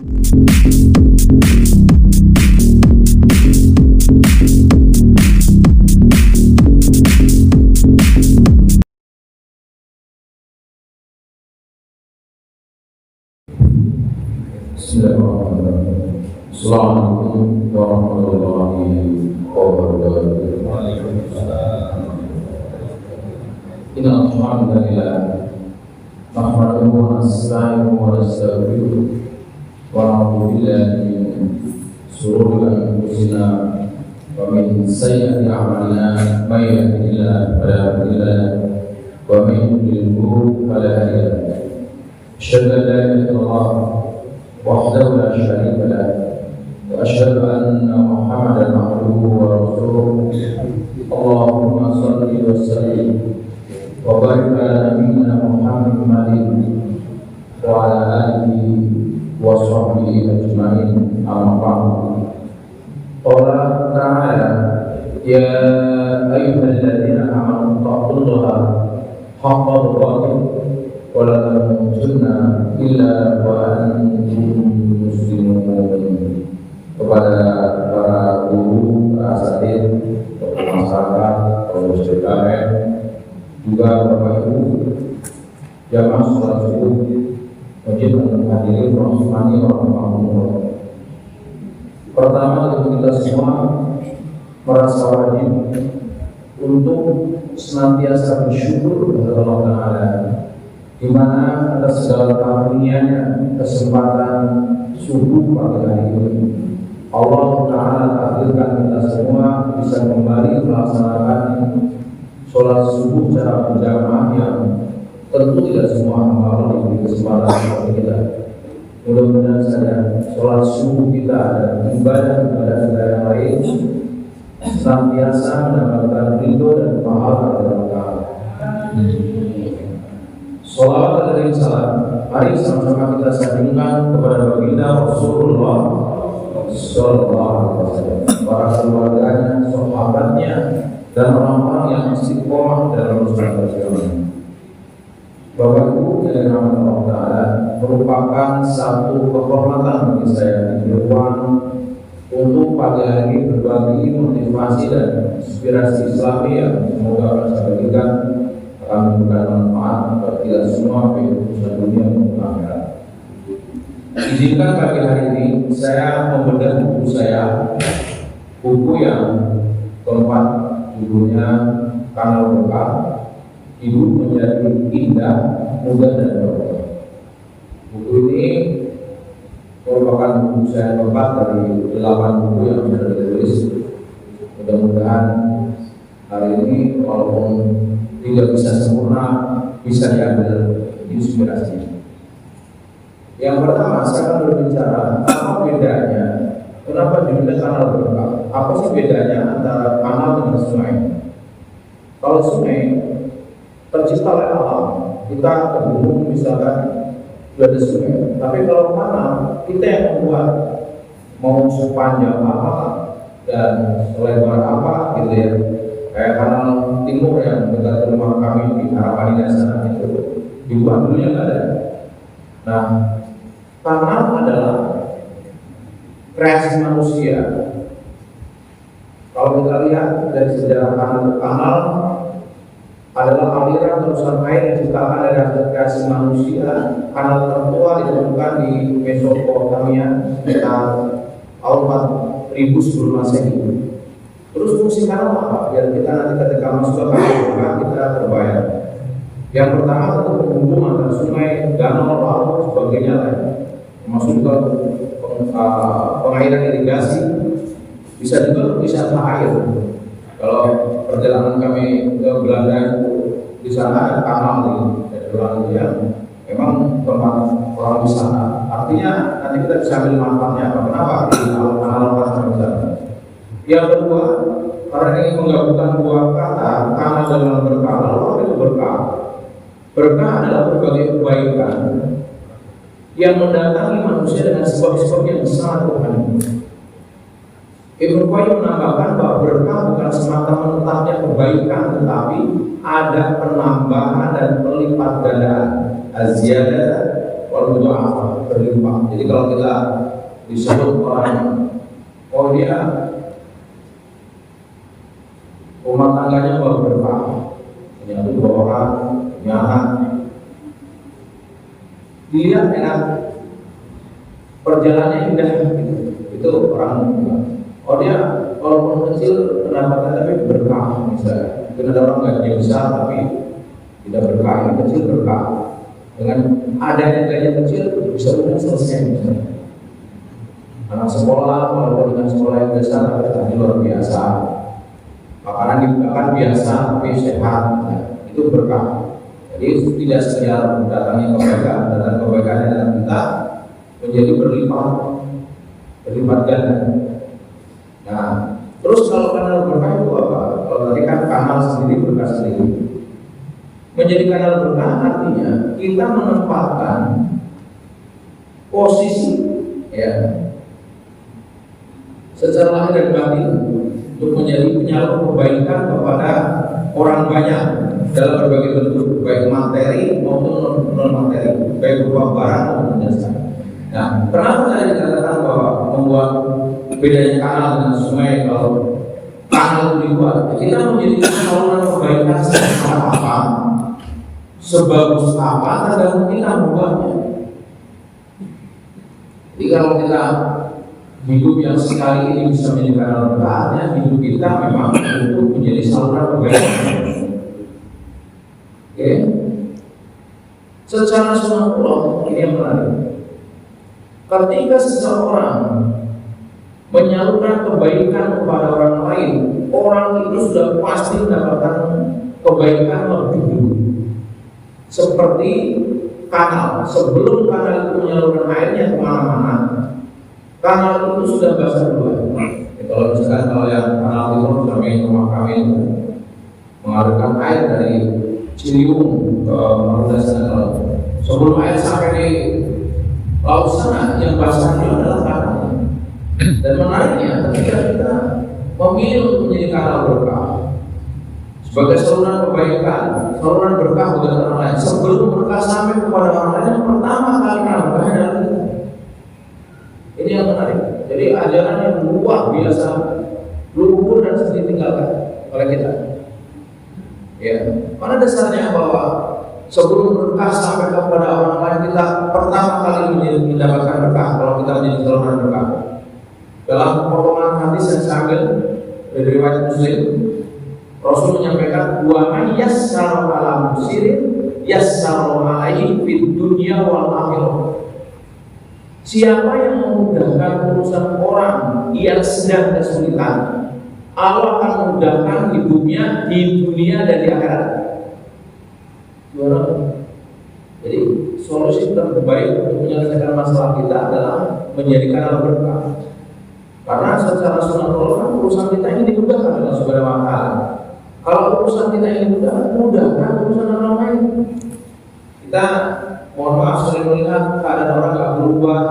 Bismillahirrahmanirrahim. Assalamualaikum warahmatullahi wabarakatuh. Waalaikumsalam. Innal hamdalillah nahmaduhu wa nasta'inuhu wa nastaghfiruh wa na'udzu billahi min shururi anfusina wa min sayyiati a'malina may yahdihillahu fala mudilla lahu wa may yudlilhu fala hadiya lahu. Asyhadu an la ilaha illallah wahdahu la syarika lah wa asyhadu anna Muhammadan abduhu wa rasuluh. Allahumma shalli wa sallim wa barik ala nabiyyina Muhammadin wa ala alihi wa sahbihi ajma'in. Amma ba'du. Qala ta'ala ya ayyuhalladzina amanu taqullaha haqqa tuqatih wa la tamutunna illa wa antum muslimun. Kepada para guru, para asatidz, masyarakat, kaum muslimin, juga Bapak Ibu jamaah salat subuh wajib menghadiri rahmani wa rahmatullah. Pertama, kita semua merasa wajib untuk senantiasa bersyukur kepada Allah Ta'ala, di mana atas segala karunia-Nya kesempatan subuh pagi hari ini Allah Ta'ala takdirkan kita semua bisa kembali melaksanakan sholat subuh secara berjamaah yang tentu tidak semua hamba diberi kesempatan seperti kita. Mudah-mudahan saja sholat subuh kita dan ibadah-ibadah kita yang lain senantiasa mendapatkan ridho dan pahala dari Allah. Sholawat dan salam mari sama-sama kita sandingkan kepada baginda Rasulullah Sallallahu Alaihi Wasallam, para keluarganya, sahabatnya, dan orang-orang yang istiqomah dalam beragama. Bapak Ibu yang dirahmati Allah Ta'ala, merupakan satu kehormatan bagi saya di ruang untuk pagi hari berbagi motivasi dan inspirasi Islami yang semoga akan saya berikan akan memberikan manfaat bagi kita semua kehidupan dunia maupun akhirat. Izinkan pagi hari ini saya membedah buku saya, buku yang keempat, judulnya Kanal Berkah, Hidup Menjadi Indah, Mudah dan Berkah. Buku ini merupakan buku saya keempat dari 8 buku yang sudah ditulis. Mudah-mudahan hari ini walaupun tidak bisa sempurna, bisa diambil inspirasi. Yang pertama, saya akan berbicara apa bedanya, kenapa judulnya Kanal Berkah. Apa sih bedanya antara kanal dengan sungai? Kalau sungai tercipta oleh alam, kita ke gunung misalkan sudah ada sungai. Tapi kalau kanal, kita yang membuat, mau sepanjang apa dan selebar apa gitu ya. Kayak kanal timur yang dekat rumah kami di Harapan Indah itu dibuat dulunya nggak ada. Nah, kanal adalah kreasi manusia. Kalau kita lihat dari sejarah kanal adalah aliran terusan air yang diciptakan dari hasil kreasi manusia. Kanal tertua ditemukan di Mesopotamia sekitar tahun 4000 sebelum Masehi. Terus fungsi kanal apa? Biar kita nanti ketika masuk ke kanal kita terbayang. Yang pertama tentu penghubung antara sungai, danau, laut, sebagainya lain. Termasuk juga pengairan irigasi, bisa juga wisata air. Kalau perjalanan kami ke Belanda itu di sana ada kanal di Belanda yang memang tempat orang wisata. Artinya nanti kita bisa ambil manfaatnya apa? Kenapa? Di kanal pasar wisata. Yang kedua, karena ingin menggabungkan dua kata, kanal dengan berkah. Lalu apa itu berkah? Berkah adalah berbagai kebaikan yang mendatangi manusia dengan sebab-sebab yang sangat rohani. Ibnu Qayyim menambahkan bahwa berkah bukan semata menetapnya kebaikan, tetapi ada penambahan dan pelipat gandaan. Az-ziyadah kalau berdoa berlimpah. Jadi kalau kita disebut orang, oh dia rumah tangganya baru berkah, punya 2 orang, punya anak, dilihat enak, perjalanannya indah gitu. Itu orang, oh dia walaupun kecil pendapatan tapi berkah misalnya. Mungkin ada orang gajinya besar tapi tidak berkah, yang kecil berkah. Dengan adanya gaji kecil bisa udah selesai misalnya. Anak sekolah, walaupun dengan sekolah yang besar tapi luar biasa. Makanan dibukakan biasa tapi sehat, nah, itu berkah. Jadi tidak sekedar datangnya kebaikan, datang kebaikannya dalam kita menjadi berlipat ganda. Nah, terus kalau kanal berkah itu apa? Kalau tadi kan kanal sendiri berkah sendiri. Menjadi kanal berkah artinya kita menempatkan posisi ya secara lahir dan batin untuk menjadi penyalur kebaikan kepada orang banyak dalam berbagai bentuk, baik materi maupun non materi, baik berupa barang maupun jasa. Nah, kenapa tadi dikatakan bahwa membuat bedanya kanal dengan sungai? Kalau kanal itu dibuat, kita menjadi saluran kebaikan sebesar apa, sebagus apa, tergantung kita membuatnya. Jadi kalau kita hidup yang sekali ini bisa menjadi kanal berkahnya, hidup kita memang untuk menjadi saluran kebaikan. Oke, secara sunatullah ini yang menarik. Ketika seseorang menyalurkan kebaikan kepada orang lain, orang itu sudah pasti mendapatkan kebaikan lebih dulu. Seperti kanal, sebelum kanal itu menyalurkan airnya kemana-mana, kanal itu sudah basah dulu. Kalau misalkan kalau yang kanal timur sampai rumah kami itu mengalirkan air dari Ciliwung ke Marunda sana, sebelum air sampai di laut sana yang basahnya adalah kanal. Dan menariknya ketika kita memilih untuk menjadi kanal berkah sebagai saluran kebaikan, saluran berkah buat orang lain, sebelum berkah sampai kepada orang lain, yang pertama kali berkah adalah kita. Ini yang menarik. Jadi ajaran yang luar biasa, luhur dan sering ditinggalkan oleh kita. Ya, mana dasarnya bahwa sebelum berkah sampai kepada orang lain, kita pertama kali mendapatkan berkah kalau kita menjadi saluran berkah. Dalam potongan hadis yang saya ambil dari riwayat Muslim, Rasul menyampaikan, wa man yassara ala musirin yassara alaihi fid dunya wal akhirah. Siapa yang memudahkan urusan orang yang sedang kesulitan, Allah akan memudahkan hidupnya di dunia dan di akhirat. Jadi solusi terbaik untuk menyelesaikan masalah kita adalah menjadikan Allah berkah. Karena secara sunatullah kan urusan kita ini dimudahkan oleh Subhanahu wa Ta'ala. Kalau urusan kita ini mudahkan urusan orang lain. Kita mohon maaf sering melihat keadaan orang nggak berubah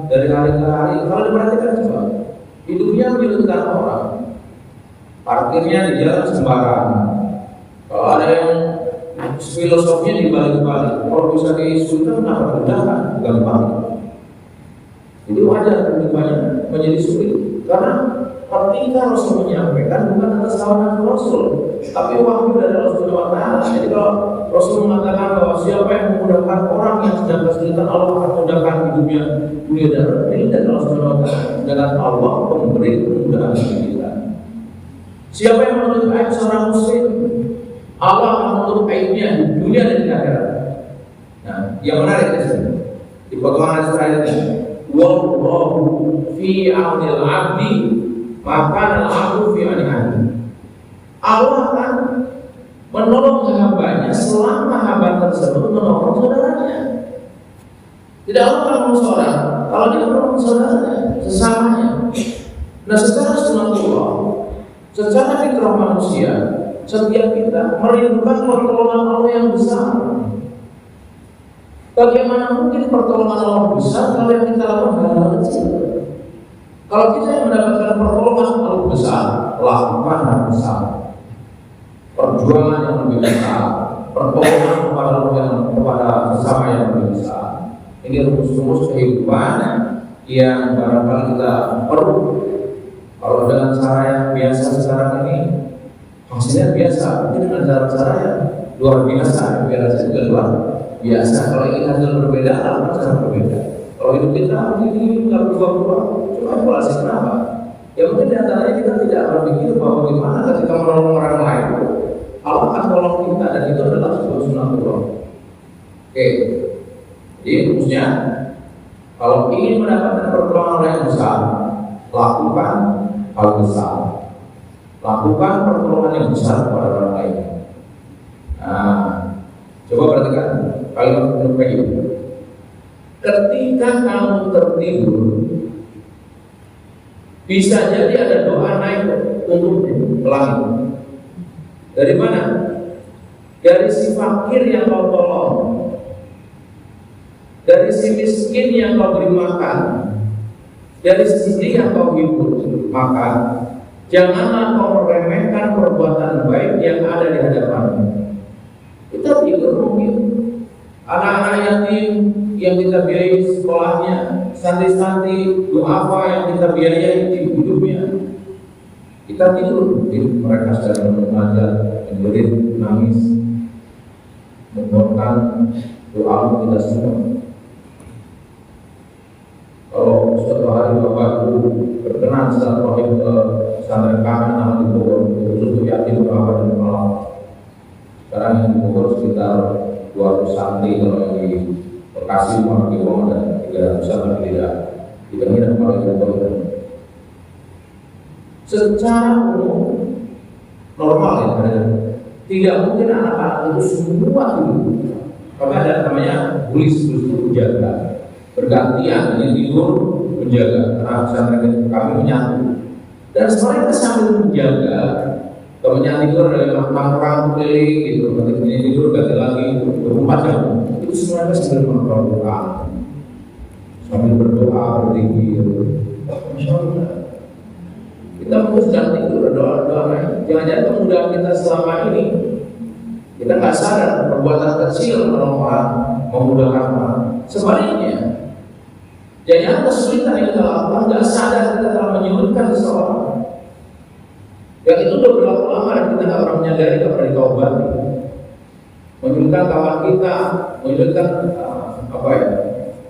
dari hari ke hari. Kalau diperhatikan coba, hidupnya menyulitkan orang. Parkirnya di jalan sembarangan. Kalau ada yang filosofinya dibalik-balik, kalau bisa disulitkan kenapa mudahkan? Gampang. Jadi wajar kehidupannya menjadi sulit. Karena ketika Rasul menyampaikan bukan atas hawa Rasul, tapi wahyu dari Allah Subhanahu wa Ta'ala. Jadi kalau Rasul mengatakan bahwa siapa yang memudahkan orang yang sedang kesulitan, Allah akan memudahkan hidupnya dunia dan akhirat, dan Allah Subhanahu wa Ta'ala dengan Allah pemberi kemudahan bagi kita. Siapa yang menutup aib seorang muslim, Allah akan menutup aibnya di dunia dan di akhirat. Nah, yang menarik di sini di potongan terakhirnya, wallahu fi aunil abdi maka al-abdu fi auni abdi. Allah akan menolong hambanya selama hamba tersebut menolong saudaranya. Tidak Allah akan menolong saudara kalau dia menolong saudaranya, sesamanya. Nah, secara sunatullah, secara fitrah manusia, setiap kita merindukan pertolongan Allah yang besar. Bagaimana mungkin pertolongan Allah besar kalau yang kita lakukan hal kecil? Kalau kita yang mendapatkan pertolongan Allah besar, lakukan hal besar. Perjuangan yang lebih besar, pertolongan kepada Allah yang kepada sesama yang lebih besar. Ini rumus-rumus kehidupan yang barangkali kita perlu. Kalau dengan cara yang biasa sekarang ini hasilnya biasa, mungkin dengan cara-cara yang luar biasa, biasa juga luar biasa. Kalau ingin hasil berbeda, lakukan cara berbeda. Kalau hidup kita begini, nggak berubah-ubah, coba evaluasi kenapa? Ya mungkin diantaranya kita tidak berpikir bahwa bagaimana ketika menolong orang lain, Allah akan tolong kita, dan itu adalah sebuah sunatullah. Oke, jadi rumusnya, kalau ingin mendapatkan pertolongan yang besar, lakukan hal besar. Lakukan pertolongan yang besar kepada orang lain. Nah, coba perhatikan kalimat Ibnu Qayyim. Ketika kamu tertidur, bisa jadi ada doa naik untuk langit. Dari mana? Dari si fakir yang kau tolong, dari si miskin yang kau beri makan, dari si sedih yang kau hibur. Maka janganlah kau meremehkan perbuatan baik yang ada di hadapanmu. Kita tidur mungkin anak-anak yatim yang kita biayai sekolahnya, santri-santri duafa yang kita biayai di hidupnya. Kita tidur, mereka sedang mengajar, menjerit, nangis, memohonkan doa kita semua. Kalau suatu hari Bapak Ibu berkenan setelah rohim ke pesantren kami nama di Bogor, khusus untuk yatim duafa dan malam. Sekarang yang di Bogor sekitar 200 santri, kalau yang di Bekasi, Makiwong dan 300-an tapi tidak mengira kalau yang di Bogor. Secara umum normal ya, tidak mungkin anak-anak itu semua hidup. Karena ada namanya bulis itu menjaga, bergantian yang tidur menjaga. Karena pesantren kami menyatu, dan mereka sambil menjaga. Temennya tidur ada 6 orang keliling gitu, nanti tidur ganti lagi 24 jam. Itu semuanya sambil melakukan doa, sambil berdoa, berzikir. Masya Allah. Kita mungkin sedang tidur doa lain. Jangan-jangan kemudahan kita selama ini kita nggak sadar perbuatan kecil menolong orang, memudahkan orang. Sebaliknya, jangan kesulitan yang kita lakukan nggak sadar kita telah menyulitkan seseorang. Yang itu udah berlaku lama dan kita nggak pernah menyadari, nggak pernah ditobati. Menyulitkan kawan kita, menyulitkan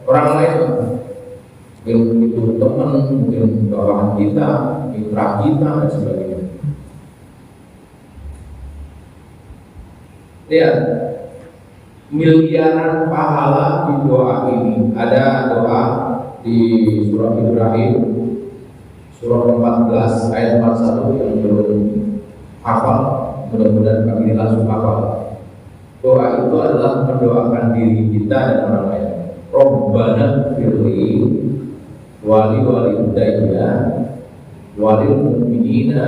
orang lain. Mungkin itu teman, mungkin kawan kita, mitra kita dan sebagainya. Lihat, miliaran pahala di doa ini. Ada doa di surah Ibrahim, surah 14 ayat 41 yang belum hafal, mudah-mudahan kami ini langsung hafal. Doa itu adalah mendoakan diri kita dan orang lain. Rabbana firli wali walidayya walil mu'minina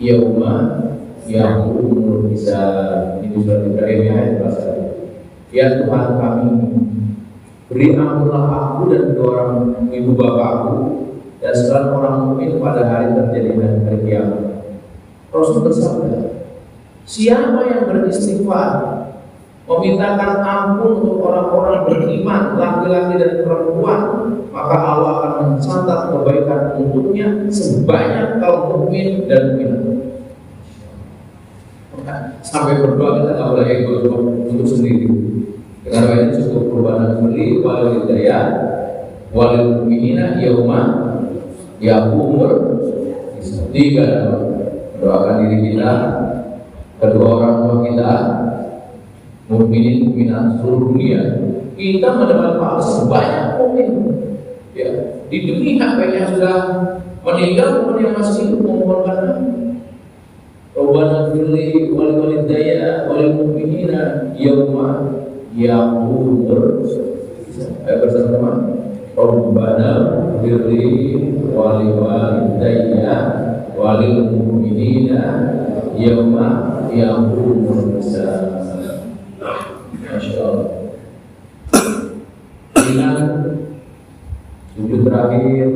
yauma yaqumul hisab. Ini surat Ibrahim ayat 41. Ya Tuhan kami, beri ampunlah aku dan kedua orang ibu bapakku dan segala orang mukmin pada hari terjadinya hari kiamat. Rasul bersabda, siapa yang beristighfar, memintakan ampun untuk orang-orang beriman, laki-laki dan perempuan, maka Allah akan mencatat kebaikan untuknya sebanyak kaum mukmin dan mukminat. Sampai berdoa kita nggak boleh ego untuk sendiri. Dengan doa ini cukup perubahan beli walil hidayah walil mu'minina yauma yaqumul hisab. 3, mendoakan diri kita, kedua orang tua kita, mukminin mukminat seluruh dunia. Kita mendapat pahala sebanyak mukmin. Ya, di dunia baik yang sudah meninggal maupun yang masih hidup memohonkan Rabbana firli wal walidayya wal mu'minina yauma yaqumul hisab. Ayo bersama-sama. Rabbana firli wal walidayya wal mu'minina yauma yaqumul hisab. Masya Allah. Ingat sujud terakhir.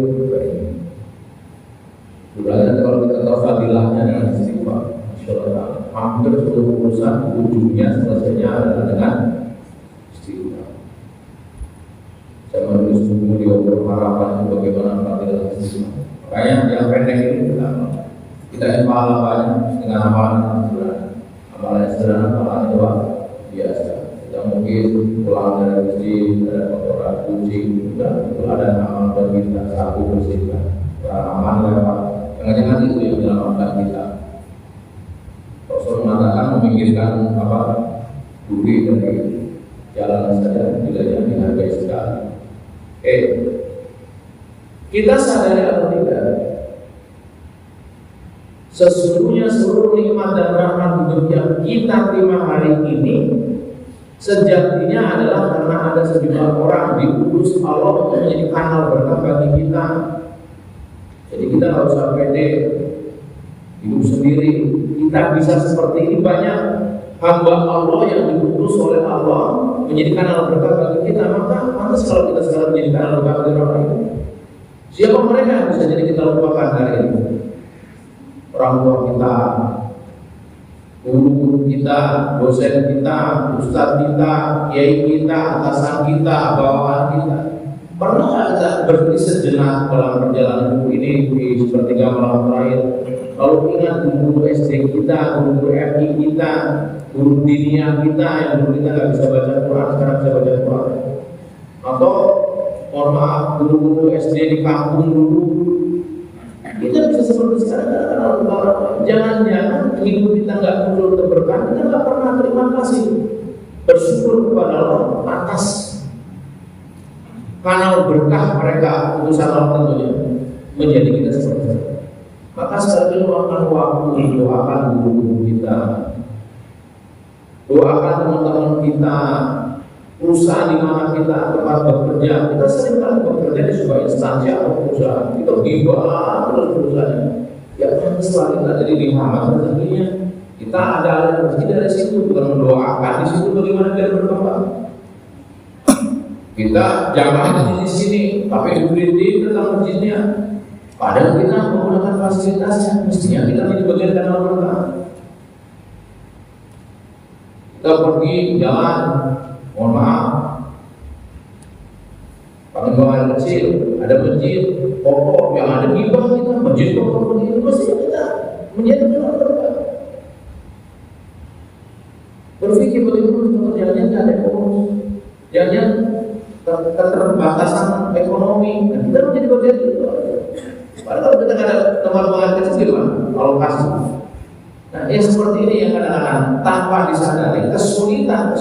Sebenarnya kalau kita tahu fadilahnya dengan istighfar, Masya Allah, hampir seluruh urusan ujungnya selesainya adalah dengan istighfar. Saya menulis buku di Obor Harapan bagaimana fadilah Islam. Makanya yang pendek ini kita ingin pahala banyak dengan amalan yang sederhana. Amalan yang sederhana, amalan yang biasa. Kita mungkin pulang dari masjid, ada kotoran kucing, dan ada amal bagi kita sapu bersihkan. Amal lewat. Jangan-jangan itu yang menyelamatkan kita. Rasul mengatakan memikirkan duit dari jalan saja bila yang dihargai sekali. Kita sadari atau tidak, sesungguhnya seluruh nikmat dan rahmat hidup yang kita terima hari ini sejatinya adalah karena ada sejumlah orang diutus Allah untuk menjadi kanal berkah bagi kita. Jadi kita nggak usah pede hidup sendiri. Kita bisa seperti ini, banyak hamba Allah yang diutus oleh Allah menjadi kanal berkah bagi kita. Maka pantas kalau kita sekarang menjadi kanal berkah bagi orang lain. Siapa mereka yang bisa jadi kita lupakan hari ini? Orang tua kita, guru kita, dosen kita, ustadz kita, kiai kita, atasan kita, bawahan kita. Pernah kita berhenti sejenak dalam perjalanan hidup ini di sepertiga malam terakhir, lalu ingat guru SD kita, guru FI kita, guru dinia kita yang dulu kita nggak bisa baca Quran, sekarang bisa baca Quran. Atau mohon maaf, guru-guru SD di kampung dulu, kita bisa seperti sekarang. Jangan-jangan hidup kita nggak muncul keberkahan, kita nggak pernah terima kasih, bersyukur kepada Allah atas kanal berkah mereka, utusan Allah tentunya menjadi kita seperti itu. Maka sekali luangkan waktu, doakan guru-guru kita, doakan teman-teman kita, perusahaan di mana kita tempat bekerja. Kita sering kali bekerja di sebuah instansi atau perusahaan, kita gibah terus perusahaannya. Ya kan setelah kita jadi dihambat tentunya kita ada aliran rezeki dari situ, bukan mendoakan di situ bagaimana biar berkembang. Kita jangan di sini, tapi diberi tentang masjidnya. Padahal kita menggunakan fasilitasnya, mestinya kita menjadi bagian kanal berkah. Kita pergi jalan, mohon maaf, pakai air kecil, ada masjid kokoh yang ada gibah kita, masjid kokoh begitu, mestinya kita menjadi kanal berkah. Berpikir bagaimana pekerjaannya tidak ada ekonomi, jangan keterbatasan ekonomi, dan kita menjadi bagian itu. Padahal kalau kita ada tempat pengajar kecil kan, alokasi. Nah, yang seperti ini yang kadang-kadang tanpa disadari kesulitan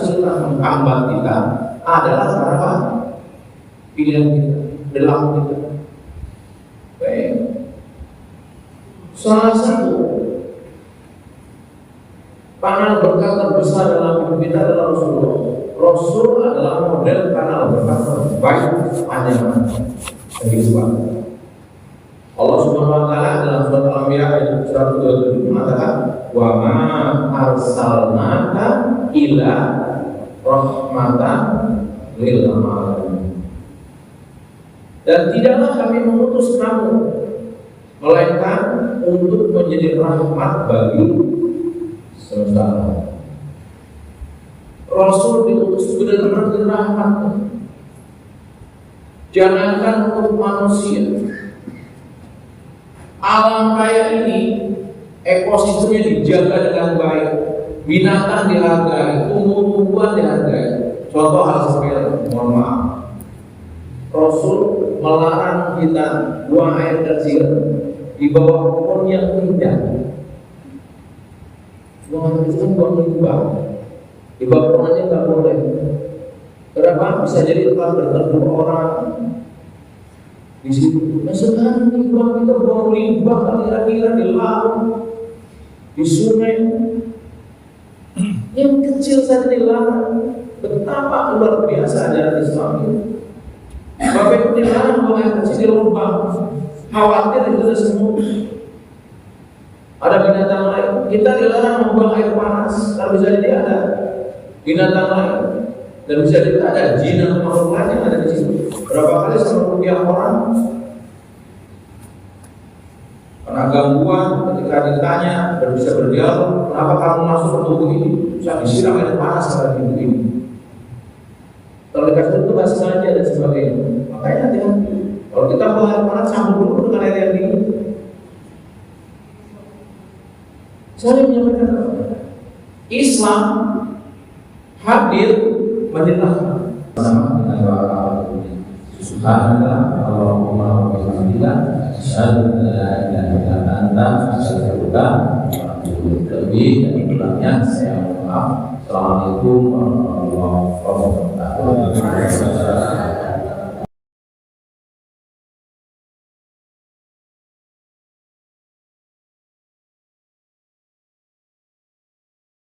menghambat kita adalah karena pilihan kita, perilaku kita. Baik. Salah satu kanal berkah terbesar dalam hidup kita adalah Rasulullah. Rasul adalah model kanal berkah terbaik sepanjang kehidupan. Allah Subhanahu wa taala dalam surat Al-Anbiya ayat 127 mengatakan, "Wa ma arsalnaka illa rahmatan lil alamin." Dan tidaklah kami mengutus kamu melainkan untuk menjadi rahmat bagi semesta alam. Rasul diutus benar-benar rahmat. Jangankan untuk manusia, alam raya ini ekosistemnya dijaga dengan baik, binatang dihargai, tumbuh-tumbuhan dihargai. Contoh hal sepele, mohon maaf, Rasul melarang kita buang air kecil di bawah pohon yang indah. Buang air kecil, buang limbah di bawah pohon aja nggak boleh. Kenapa? Bisa jadi tempat berteduh orang di situ. Nah sekarang limbah kita buang limbah kira-kira di laut, di sungai, yang kecil saja dilarang. Betapa luar biasa ajaran Islam ini. Bapak itu dilarang buang air kecil di lubang, khawatir itu semua. Ada binatang lain, kita dilarang membuang air panas, kalau bisa jadi ada binatang lain, dan bisa jadi ada jin atau makhluk lain yang ada di situ. Berapa kali sama rupiah orang kena gangguan ketika ditanya dan bisa berdialog, kenapa kamu masuk ke tubuh ini? Bisa disiram air panas pada tubuh ini. Kalau dikasih itu nggak sengaja dan sebagainya. Makanya hati-hati. Kalau kita mau air panas campur dulu dengan air yang dingin. Saya menyampaikan apa? Islam hadir menyerahkan sama dengan doa Subhanallah Allahumma wa bihamdika asyhadu an la ilaha illa anta astaghfiruka wa atubu ilaik. Lebih dan kurangnya saya mohon maaf. Assalamualaikum warahmatullahi wabarakatuh.